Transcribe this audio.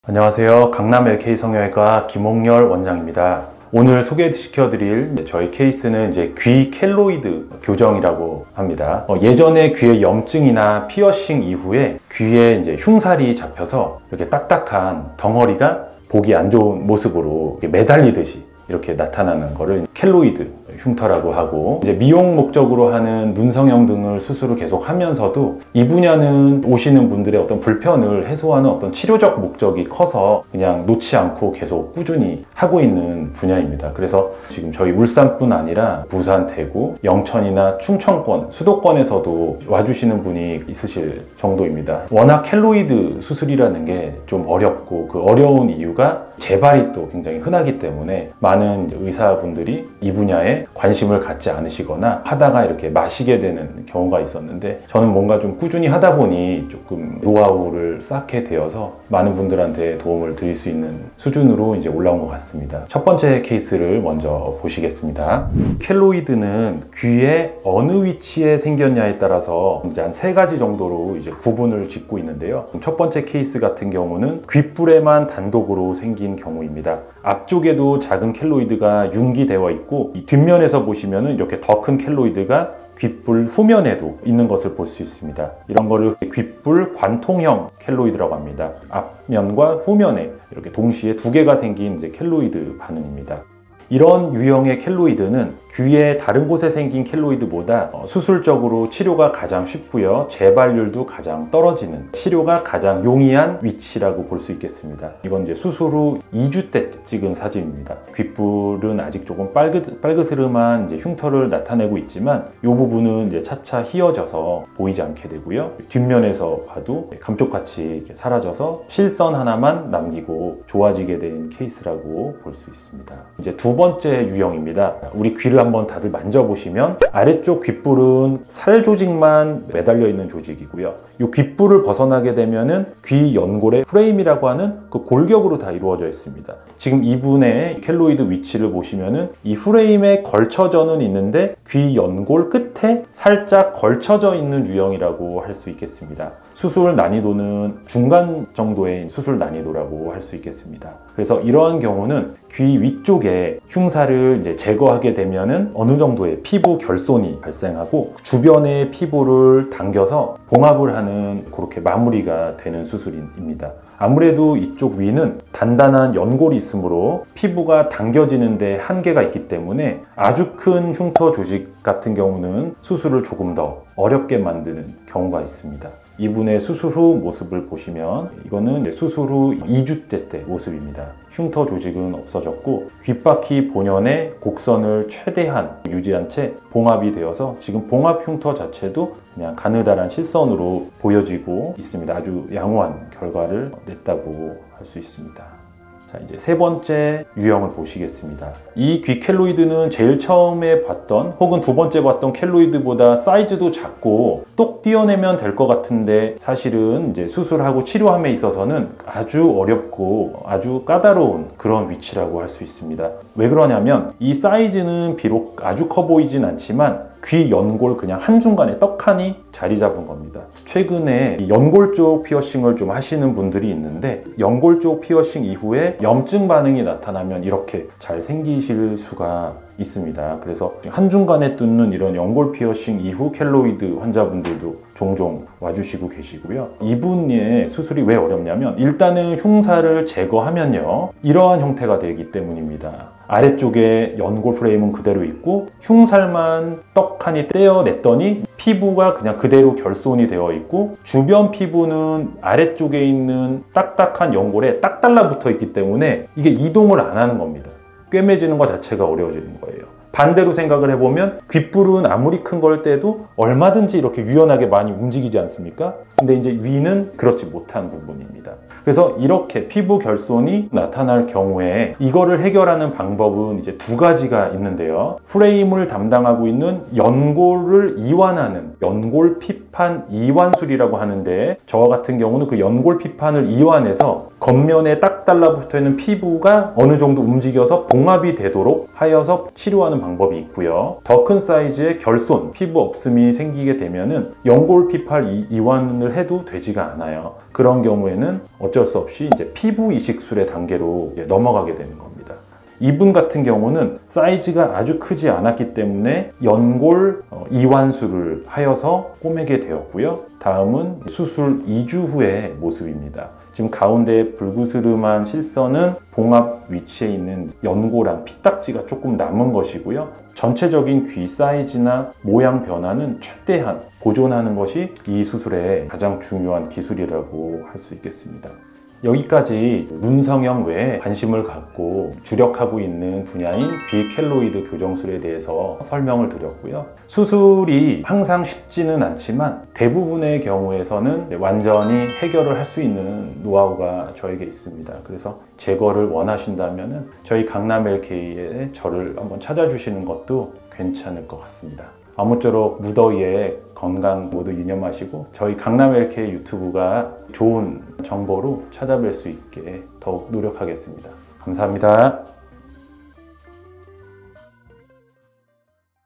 안녕하세요. 강남 LK 성형외과 김홍열 원장입니다. 오늘 소개시켜드릴 저희 케이스는 귀 켈로이드 교정이라고 합니다. 예전에 귀에 염증이나 피어싱 이후에 귀에 흉살이 잡혀서 이렇게 딱딱한 덩어리가 보기 안 좋은 모습으로 매달리듯이 이렇게 나타나는 거를 켈로이드 흉터라고 하고, 미용 목적으로 하는 눈 성형 등을 수술을 계속 하면서도 이 분야는 오시는 분들의 어떤 불편을 해소하는 어떤 치료적 목적이 커서 그냥 놓지 않고 계속 꾸준히 하고 있는 분야입니다. 그래서 지금 저희 울산뿐 아니라 부산, 대구, 영천이나 충청권, 수도권에서도 와주시는 분이 있으실 정도입니다. 워낙 켈로이드 수술이라는 게 좀 어렵고, 그 어려운 이유가 재발이 또 굉장히 흔하기 때문에 많은 의사분들이 이 분야에 관심을 갖지 않으시거나 하다가 이렇게 마시게 되는 경우가 있었는데, 저는 뭔가 좀 꾸준히 하다 보니 조금 노하우를 쌓게 되어서 많은 분들한테 도움을 드릴 수 있는 수준으로 올라온 것 같습니다. 첫 번째 케이스를 먼저 보시겠습니다. 켈로이드는 귀의 어느 위치에 생겼냐에 따라서 한 3가지 정도로 구분을 짓고 있는데요. 첫 번째 케이스 같은 경우는 귓불에만 단독으로 생긴 경우입니다. 앞쪽에도 작은 켈로이드가 융기되어 있고, 이 뒷면에서 보시면은 이렇게 더 큰 켈로이드가 귓불 후면에도 있는 것을 볼 수 있습니다. 이런 거를 귓불 관통형 켈로이드라고 합니다. 앞면과 후면에 이렇게 동시에 2개가 생긴 켈로이드 반응입니다. 이런 유형의 켈로이드는 귀의 다른 곳에 생긴 켈로이드보다 수술적으로 치료가 가장 쉽고요, 재발률도 가장 떨어지는, 치료가 가장 용이한 위치라고 볼 수 있겠습니다. 이건 수술 후 2주 때 찍은 사진입니다. 귓불은 아직 조금 빨그스름한 흉터를 나타내고 있지만 이 부분은 차차 휘어져서 보이지 않게 되고요, 뒷면에서 봐도 감쪽같이 사라져서 실선 하나만 남기고 좋아지게 된 케이스라고 볼 수 있습니다. 두 번째 유형입니다. 우리 귀를 한번 다들 만져보시면 아래쪽 귓불은 살 조직만 매달려 있는 조직이고요, 이 귓불을 벗어나게 되면은 귀 연골의 프레임이라고 하는 그 골격으로 다 이루어져 있습니다. 지금 이분의 켈로이드 위치를 보시면은 이 프레임에 걸쳐져는 있는데 귀 연골 끝에 살짝 걸쳐져 있는 유형이라고 할 수 있겠습니다. 수술 난이도는 중간 정도의 수술 난이도라고 할 수 있겠습니다. 그래서 이러한 경우는 귀 위쪽에 흉살을 제거하게 되면은 어느 정도의 피부 결손이 발생하고, 주변의 피부를 당겨서 봉합을 하는 그렇게 마무리가 되는 수술입니다. 아무래도 이쪽 위는 단단한 연골이 있으므로 피부가 당겨지는데 한계가 있기 때문에 아주 큰 흉터 조직 같은 경우는 수술을 조금 더 어렵게 만드는 경우가 있습니다. 이분의 수술 후 모습을 보시면 이거는 수술 후 2주째 때 모습입니다. 흉터 조직은 없어졌고 귓바퀴 본연의 곡선을 최대한 유지한 채 봉합이 되어서 지금 봉합 흉터 자체도 그냥 가느다란 실선으로 보여지고 있습니다. 아주 양호한 결과를 냈다고 할 수 있습니다. 자, 이제 세 번째 유형을 보시겠습니다. 이 귀 켈로이드는 제일 처음에 봤던 혹은 두 번째 봤던 켈로이드보다 사이즈도 작고 똑 띄어내면 될 것 같은데, 사실은 수술하고 치료함에 있어서는 아주 어렵고 아주 까다로운 그런 위치라고 할 수 있습니다. 왜 그러냐면 이 사이즈는 비록 아주 커 보이진 않지만 귀 연골 그냥 한중간에 떡하니 자리 잡은 겁니다. 최근에 이 연골 쪽 피어싱을 좀 하시는 분들이 있는데, 연골 쪽 피어싱 이후에 염증 반응이 나타나면 이렇게 잘 생기실 수가 있습니다. 그래서 한중간에 뚫는 이런 연골 피어싱 이후 켈로이드 환자분들도 종종 와주시고 계시고요. 이분의 수술이 왜 어렵냐면 일단은 흉살을 제거하면요, 이러한 형태가 되기 때문입니다. 아래쪽에 연골 프레임은 그대로 있고 흉살만 떡하니 떼어냈더니 피부가 그냥 그대로 결손이 되어 있고, 주변 피부는 아래쪽에 있는 딱딱한 연골에 딱 달라붙어 있기 때문에 이게 이동을 안 하는 겁니다. 꿰매지는 것 자체가 어려워지는 거예요. 반대로 생각을 해보면 귓불은 아무리 큰 걸 떼도 얼마든지 이렇게 유연하게 많이 움직이지 않습니까? 근데 위는 그렇지 못한 부분입니다. 그래서 이렇게 피부 결손이 나타날 경우에 이거를 해결하는 방법은 2가지가 있는데요. 프레임을 담당하고 있는 연골을 이완하는 연골 피판 이완술이라고 하는데, 저와 같은 경우는 그 연골 피판을 이완해서 겉면에 딱 달라붙어 있는 피부가 어느 정도 움직여서 봉합이 되도록 하여서 치료하는 방법이 있고요. 더 큰 사이즈의 결손, 피부 없음이 생기게 되면은 연골 P8 이완을 해도 되지가 않아요. 그런 경우에는 어쩔 수 없이 이제 피부 이식술의 단계로 넘어가게 되는 겁니다. 이분 같은 경우는 사이즈가 아주 크지 않았기 때문에 연골 이완술을 하여서 꼬매게 되었고요. 다음은 수술 2주 후의 모습입니다. 지금 가운데 불그스름한 실선은 봉합 위치에 있는 연골랑 피딱지가 조금 남은 것이고요. 전체적인 귀 사이즈나 모양 변화는 최대한 보존하는 것이 이 수술의 가장 중요한 기술이라고 할 수 있겠습니다. 여기까지 눈성형 외에 관심을 갖고 주력하고 있는 분야인 귀 켈로이드 교정술에 대해서 설명을 드렸고요. 수술이 항상 쉽지는 않지만 대부분의 경우에서는 완전히 해결을 할 수 있는 노하우가 저에게 있습니다. 그래서 제거를 원하신다면 저희 강남 LK에 저를 한번 찾아주시는 것도 괜찮을 것 같습니다. 아무쪼록 무더위에 건강 모두 유념하시고 저희 강남 LK 유튜브가 좋은 정보로 찾아뵐 수 있게 더욱 노력하겠습니다. 감사합니다.